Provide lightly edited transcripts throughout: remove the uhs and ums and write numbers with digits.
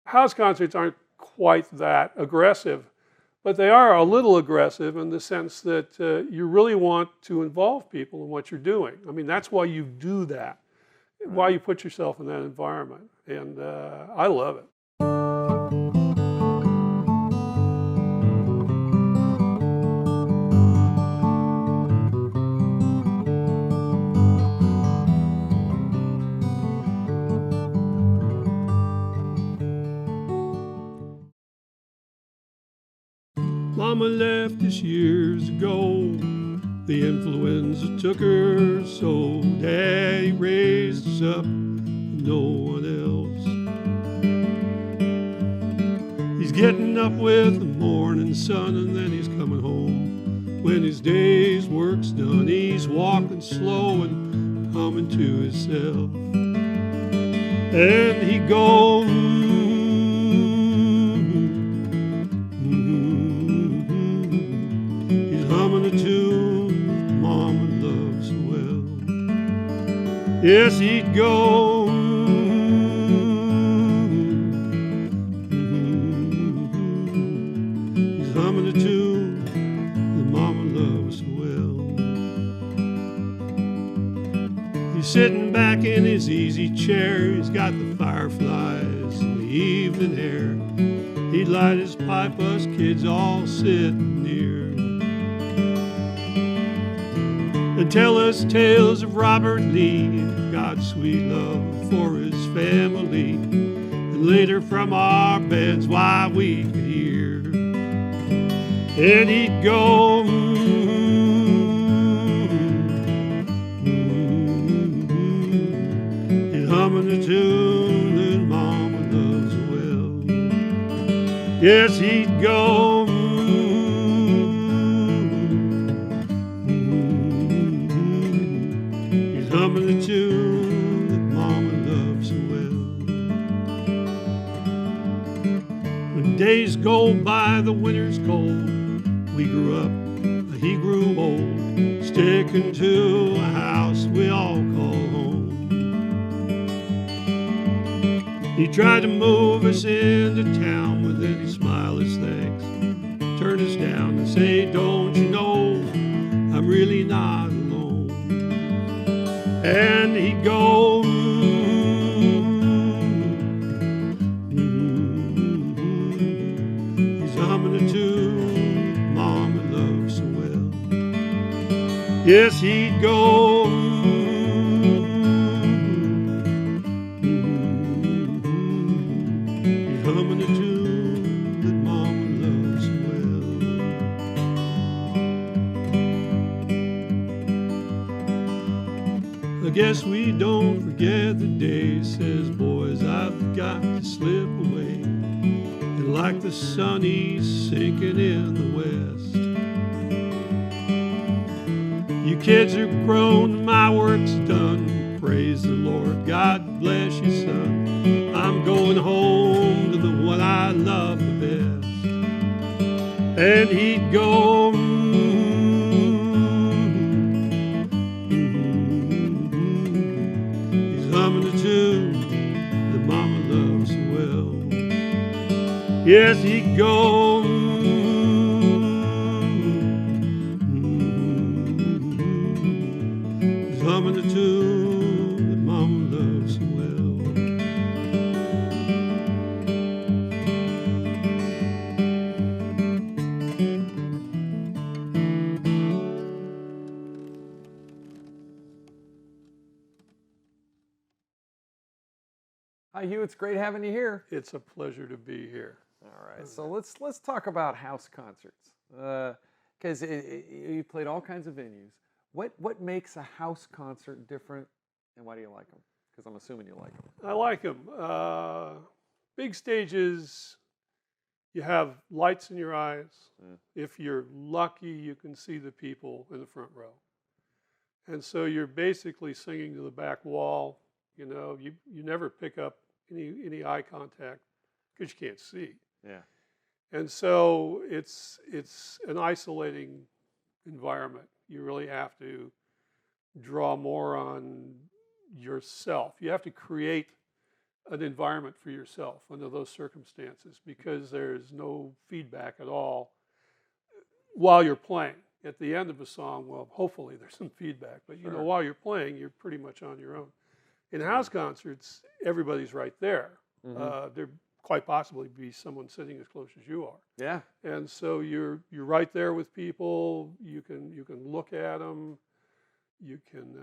House concerts aren't quite that aggressive, but they are a little aggressive in the sense that you really want to involve people in what you're doing. I mean, that's why you do that, why you put yourself in that environment, and I love it. Mama left us years ago. The influenza took her, so Daddy raised us up with no one else. He's getting up with the morning sun, and then he's coming home. When his day's work's done, he's walking slow and humming to himself. And he goes, humming a tune Mama loves so well. Yes, he'd go. He's humming a tune that Mama loves so well. He's sitting back in his easy chair. He's got the fireflies in the evening air. He'd light his pipe, us kids all sitting near, and tell us tales of Robert Lee, God's sweet love for his family. And later from our beds, why we could hear. And he'd go, he'd humming a tune that Mama loves well. Yes, he'd go. Humming the tune that Mama loves so well. When days go by, the winter's cold. We grew up, he grew old, sticking to a house we all call home. He tried to move us into town, but then he'd smile his thanks, turn us down and say, don't you know, I'm really not alone. And he'd go, he's humming a tune Mama loves so well. Yes, he'd go, he's humming a tune that Mama loves so well. I guess we don't forget the day, says boys, I've got to slip away. And like the sun, he's sinking in the west. You kids are grown, my work's done. Praise the Lord, God bless you, son. I'm going home to the one I love the best. And he'd go, humming a tune that Mama loves so well. Yes, he'd go, he's humming a tune that Mama loves so well. Hi, Hugh. It's great having you here. It's a pleasure to be here. All right. So let's talk about house concerts, because you played all kinds of venues. What makes a house concert different, and why do you like them? Because I'm assuming you like them. I like them. Big stages, you have lights in your eyes. If you're lucky, you can see the people in the front row. And so you're basically singing to the back wall. You know, you never pick up any eye contact because you can't see. Yeah. And so it's an isolating environment. You really have to draw more on yourself. You have to create an environment for yourself under those circumstances, because there's no feedback at all while you're playing. At the end of a song, well, hopefully there's some feedback, but Sure. while you're playing, you're pretty much on your own. In house concerts, everybody's right there. There quite possibly be someone sitting as close as you are. Yeah. And so you're right there with people. You can look at them. You can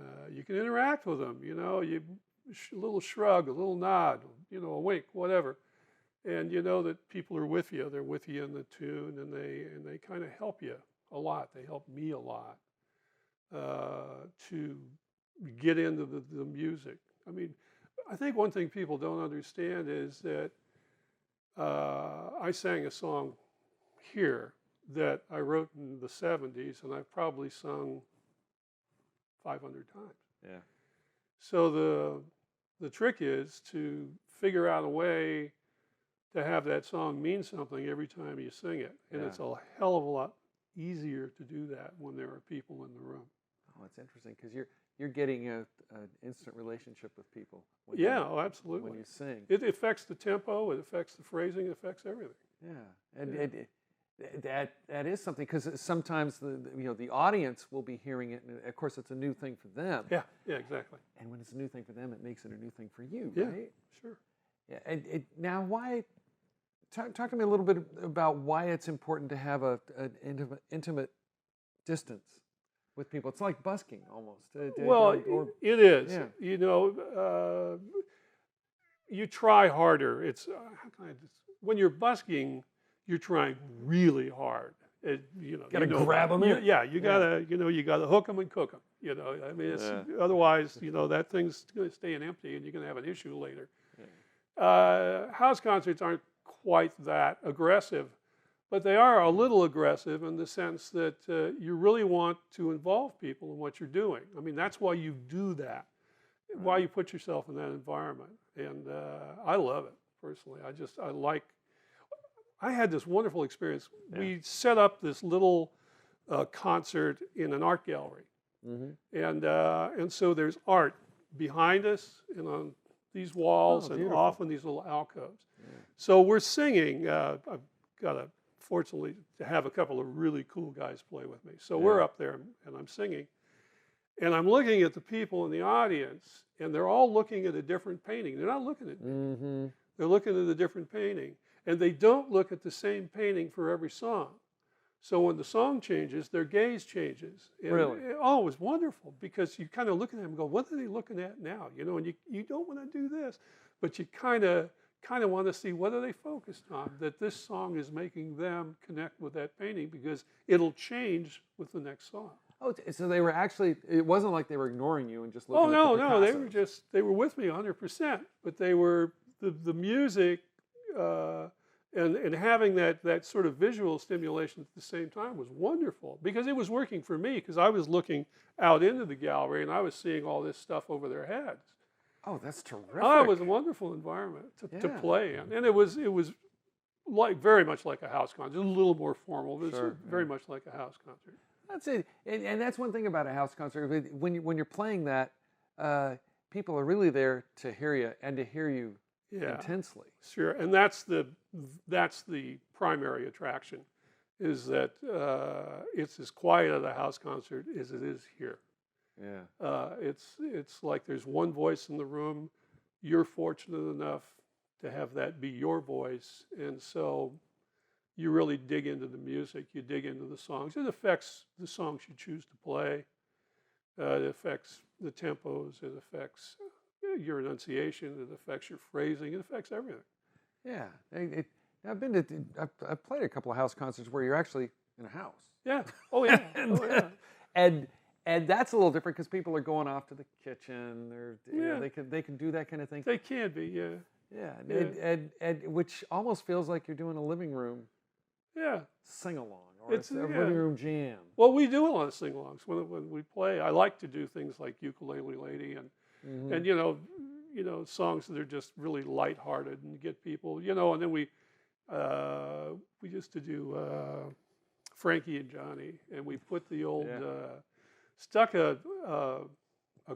interact with them. A little shrug, a little nod, a wink, whatever. And you know that people are with you. They're with you in the tune, and they kind of help you a lot. They help me a lot to get into the music. I mean, I think one thing people don't understand is that I sang a song here that I wrote in the 70s, and I've probably sung 500 times. Yeah. So the trick is to figure out a way to have that song mean something every time you sing it. And it's a hell of a lot easier to do that when there are people in the room. Oh, it's interesting because you're getting an instant relationship with people. Absolutely. When you sing, it affects the tempo, it affects the phrasing, it affects everything. Yeah, and that is something, because sometimes the audience will be hearing it, and of course it's a new thing for them. Yeah, exactly. And when it's a new thing for them, it makes it a new thing for you, yeah, right? Sure. Yeah. And now, why? Talk to me a little bit about why it's important to have an intimate distance with people. It's like busking almost. It is. Yeah. You try harder. It's when you're busking, you're trying really hard. Gotta grab them in. You gotta hook them and cook them. I mean, otherwise, that thing's going to stay empty, and you're going to have an issue later. Yeah. House concerts aren't quite that aggressive, but they are a little aggressive in the sense that you really want to involve people in what you're doing. I mean, that's why you do that, why you put yourself in that environment. And I love it, personally. I had this wonderful experience. Yeah. We set up this little concert in an art gallery. And so there's art behind us and on these walls and off in these little alcoves. Yeah. So we're singing. I've got fortunately to have a couple of really cool guys play with me. So we're up there and I'm singing. And I'm looking at the people in the audience, and they're all looking at a different painting. They're not looking at me. They're looking at a different painting. And they don't look at the same painting for every song. So when the song changes, their gaze changes. And really? It was wonderful, because you kind of look at them and go, what are they looking at now? And you don't want to do this, but you kind of want to see what are they focused on, that this song is making them connect with that painting, because it'll change with the next song. Oh, so they were actually, it wasn't like they were ignoring you and just looking at the Picassos. They were with me 100%, but they were, the music, and having that sort of visual stimulation at the same time was wonderful, because it was working for me, because I was looking out into the gallery and I was seeing all this stuff over their heads. Oh, that's terrific. Oh, it was a wonderful environment to play in. And it was like very much like a house concert, a little more formal, but it's very much like a house concert. That's it. And that's one thing about a house concert. When you're playing that, people are really there to hear you and to hear you intensely. Sure, and that's the primary attraction, is that it's as quiet at a house concert as it is here. Yeah. It's like there's one voice in the room. You're fortunate enough to have that be your voice, and so you really dig into the music. You dig into the songs. It affects the songs you choose to play. It affects the tempos. It affects your enunciation. It affects your phrasing. It affects everything. Yeah, I've played a couple of house concerts where you're actually in a house. Yeah. Oh yeah. And that's a little different, because people are going off to the kitchen. They can do that kind of thing. They can be, yeah. Yeah, and which almost feels like you're doing a living room. Yeah. Sing along, or it's a living room jam. Well, we do a lot of sing-alongs when we play. I like to do things like Ukulele Lady and songs that are just really lighthearted and get people, and then we used to do Frankie and Johnny, and we put the old stuck a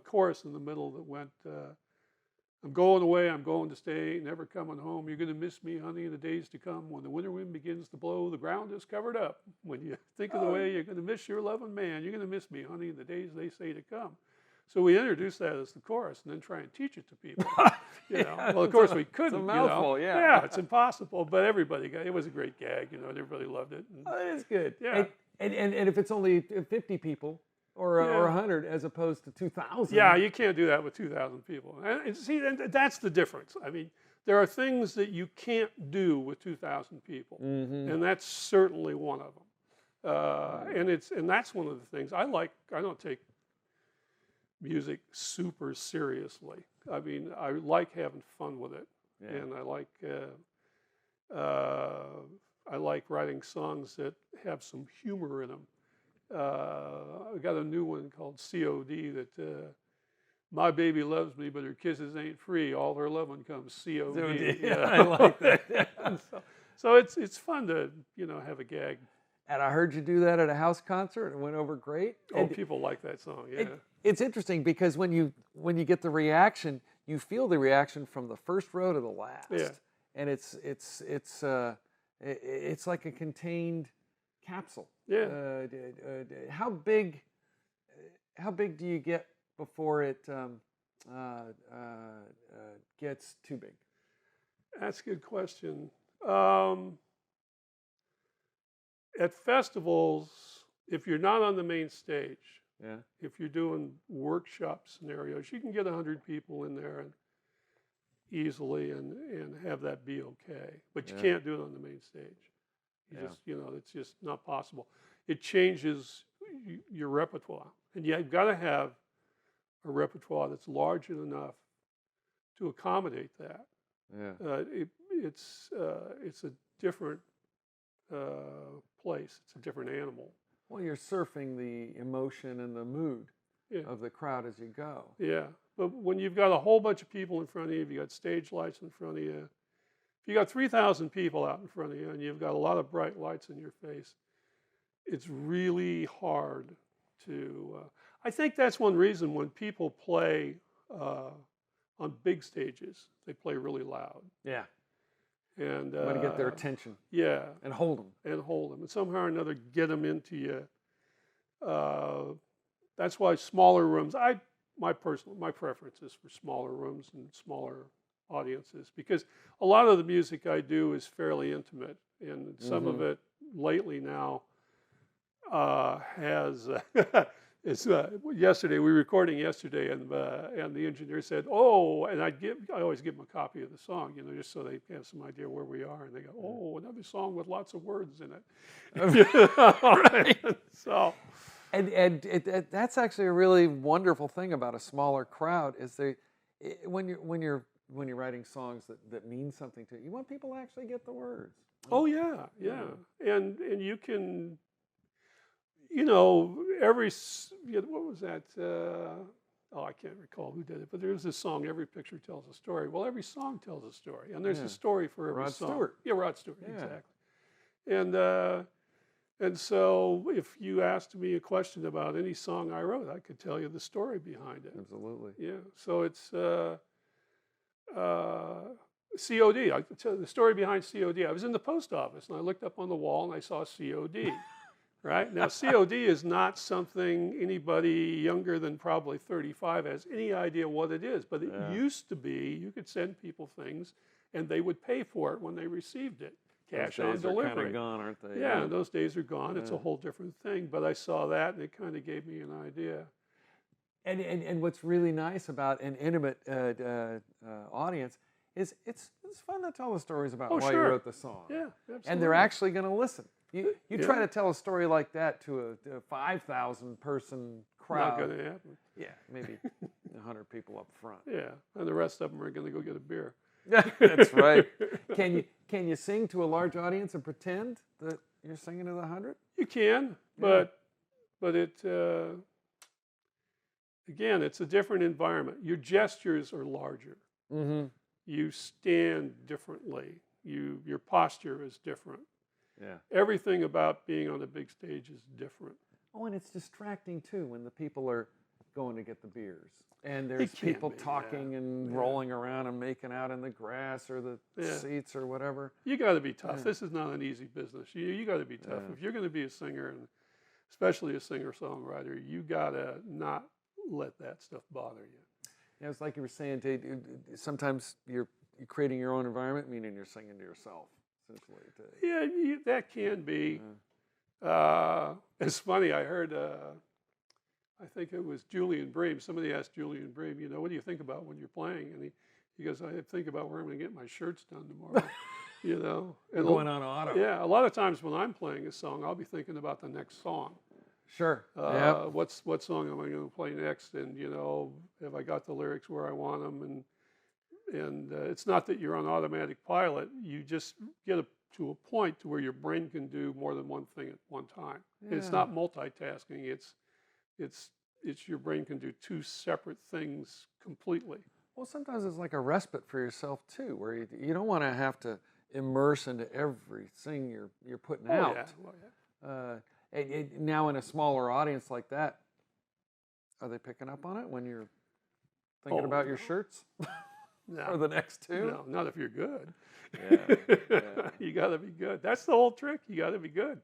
chorus in the middle that went I'm going away, I'm going to stay, never coming home. You're going to miss me, honey, in the days to come. When the winter wind begins to blow, the ground is covered up. When you think of the way you're going to miss your loving man, you're going to miss me, honey, in the days they say to come. So we introduce that as the chorus and then try and teach it to people. Well, of course we couldn't. It's a mouthful, Yeah, it's impossible, but everybody got it. It was a great gag, everybody loved it. And, it is good. Yeah. And if it's only 50 people or 100 as opposed to 2,000. Yeah, you can't do that with 2,000 people. And see, and that's the difference. I mean, there are things that you can't do with 2,000 people, and that's certainly one of them. And that's one of the things I like. I don't take music super seriously. I mean, I like having fun with it, and I like writing songs that have some humor in them. I got a new one called COD that my baby loves me, but her kisses ain't free. All her loving comes COD. Yeah, I like that. So it's fun to have a gag. And I heard you do that at a house concert, and it went over great. Oh, people like that song. Yeah. It's interesting because when you get the reaction, you feel the reaction from the first row to the last. Yeah. And it's like a contained capsule. Yeah. How big do you get before it gets too big? That's a good question. At festivals, if you're not on the main stage, if you're doing workshop scenarios, you can get 100 people in there and easily and have that be okay. But you can't do it on the main stage. It's just not possible. It changes your repertoire, and you've got to have a repertoire that's large enough to accommodate that. It's a different place. It's a different animal. Well, you're surfing the emotion and the mood of the crowd as you go. Yeah, but when you've got a whole bunch of people in front of you, you got stage lights in front of you. If you got 3,000 people out in front of you and you've got a lot of bright lights in your face, it's really hard to. I think that's one reason when people play on big stages, they play really loud. Yeah. And want to get their attention. Yeah. And hold them. And somehow or another get them into you. That's why smaller rooms. My preference is for smaller rooms and smaller audiences, because a lot of the music I do is fairly intimate, and some of it lately now has. Yesterday we were recording yesterday, and the engineer said, "Oh," and I always give them a copy of the song, just so they have some idea where we are, and they go, "Oh, another song with lots of words in it." Right. So, and that's actually a really wonderful thing about a smaller crowd is when you're writing songs that mean something to you, you want people to actually get the words. Oh yeah, and you can. What was that? I can't recall who did it, but there's this song, "Every Picture Tells a Story." Well, every song tells a story, and there's a story for every song. Rod Stewart. Yeah, Rod Stewart, exactly. And so if you asked me a question about any song I wrote, I could tell you the story behind it. Absolutely. Yeah, so it's COD. I could tell you the story behind COD. I was in the post office, and I looked up on the wall, and I saw COD. Right? Now, COD is not something anybody younger than probably 35 has any idea what it is. But it used to be you could send people things, and they would pay for it when they received it. Cash on delivery. Those days are kind of gone, aren't they? Yeah, those days are gone. It's a whole different thing. But I saw that, and it kind of gave me an idea. And what's really nice about an intimate audience is it's fun to tell the stories about why you wrote the song. Yeah, absolutely. And they're actually going to listen. You try to tell a story like that to a 5,000 person crowd. Not going to happen. Yeah, maybe 100 people up front. Yeah, and the rest of them are going to go get a beer. That's right. Can you sing to a large audience and pretend that you're singing to the 100? You can, but it again, it's a different environment. Your gestures are larger. Mm-hmm. You stand differently. Your posture is different. Yeah. Everything about being on a big stage is different. Oh, and it's distracting too when the people are going to get the beers. And there's can people be, yeah. talking and Yeah. rolling around and making out in the grass or the Yeah. seats or whatever. You got to be tough. Yeah. This is not an easy business. You got to be tough. Yeah. If you're going to be a singer, and especially a singer-songwriter, you got to not let that stuff bother you. Yeah, it's like you were saying, sometimes you're creating your own environment, meaning you're singing to yourself, essentially. Yeah, that can be. It's funny. I heard. I think it was Julian Bream. Somebody asked Julian Bream, what do you think about when you're playing? And he goes, I think about where I'm going to get my shirts done tomorrow. And going on auto. Yeah, a lot of times when I'm playing a song, I'll be thinking about the next song. Sure. Yep. What song am I going to play next? And have I got the lyrics where I want them? And it's not that you're on automatic pilot. You just get to a point to where your brain can do more than one thing at one time. Yeah. It's not multitasking. It's your brain can do two separate things completely. Well, sometimes it's like a respite for yourself too, where you don't want to have to immerse into everything you're putting out. Yeah. Well, yeah. Now in a smaller audience like that, are they picking up on it when you're thinking about your shirts? No. Or the next two? No, not if you're good. Yeah. You got to be good. That's the whole trick. You got to be good.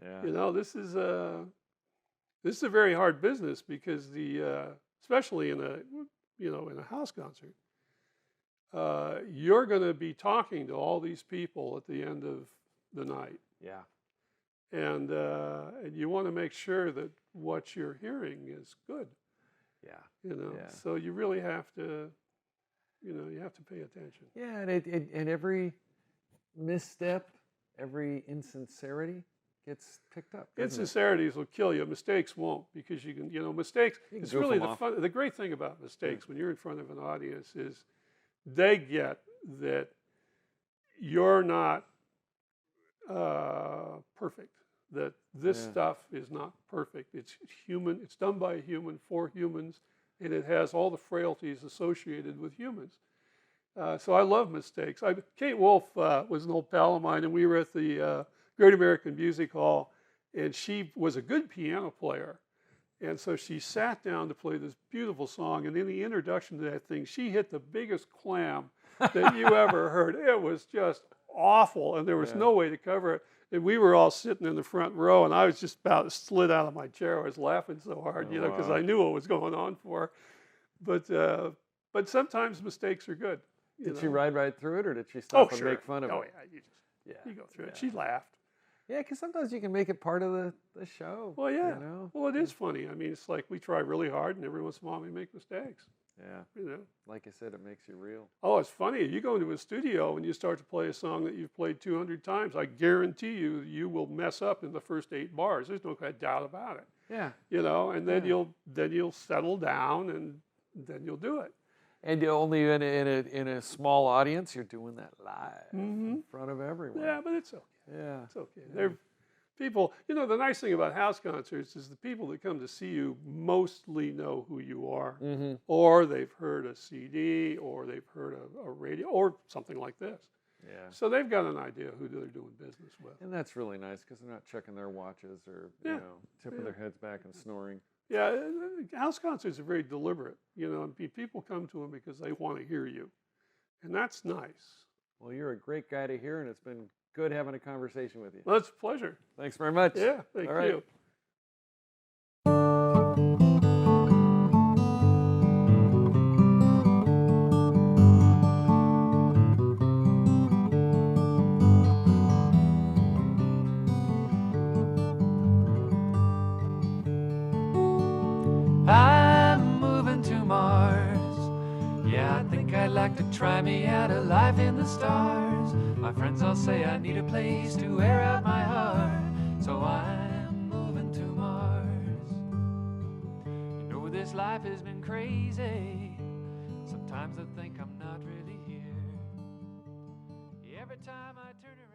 Yeah. This is a very hard business because especially in a house concert, you're going to be talking to all these people at the end of the night. Yeah. And you want to make sure that what you're hearing is good. Yeah. Yeah. So you really have to, you have to pay attention. Yeah, and every misstep, every insincerity gets picked up. Insincerities will kill you. Mistakes won't, because you can, mistakes. It's really the great thing about mistakes when you're in front of an audience is they get that you're not perfect. That this stuff is not perfect. It's human. It's done by a human for humans, and it has all the frailties associated with humans. So I love mistakes. Kate Wolf was an old pal of mine, and we were at the Great American Music Hall, and she was a good piano player. And so she sat down to play this beautiful song, and in the introduction to that thing, she hit the biggest clam that you ever heard. It was just awful, and there was no way to cover it. And we were all sitting in the front row, and I was just about to slid out of my chair. I was laughing so hard, because I knew what was going on for her. But sometimes mistakes are good. Did she ride right through it, or did she stop and make fun of it? Oh, yeah. You go through it. She laughed. Yeah, because sometimes you can make it part of the show. Well, yeah. Well, it is funny. I mean, it's like we try really hard, and every once in a while we make mistakes. Yeah. Like you said, it makes you real. Oh, it's funny. You go into a studio and you start to play a song that you've played 200 times. I guarantee you will mess up in the first 8 bars. There's no doubt about it. Yeah. And then you'll settle down, and then you'll do it. And only in a small audience, you're doing that live in front of everyone. Yeah, but it's okay. Yeah. It's okay. They're people, the nice thing about house concerts is the people that come to see you mostly know who you are, or they've heard a CD, or they've heard a radio, or something like this. Yeah. So they've got an idea who they're doing business with. And that's really nice because they're not checking their watches or tipping their heads back and snoring. Yeah, house concerts are very deliberate, and people come to them because they want to hear you, and that's nice. Well, you're a great guy to hear, and it's been good having a conversation with you. Well, it's a pleasure. Thanks very much. Yeah, thank you. I'm moving to Mars. Yeah, I think I'd like to try me out a life in the stars. My friends all say I need a place to air out my heart. So I'm moving to Mars. This life has been crazy. Sometimes I think I'm not really here. Every time I turn around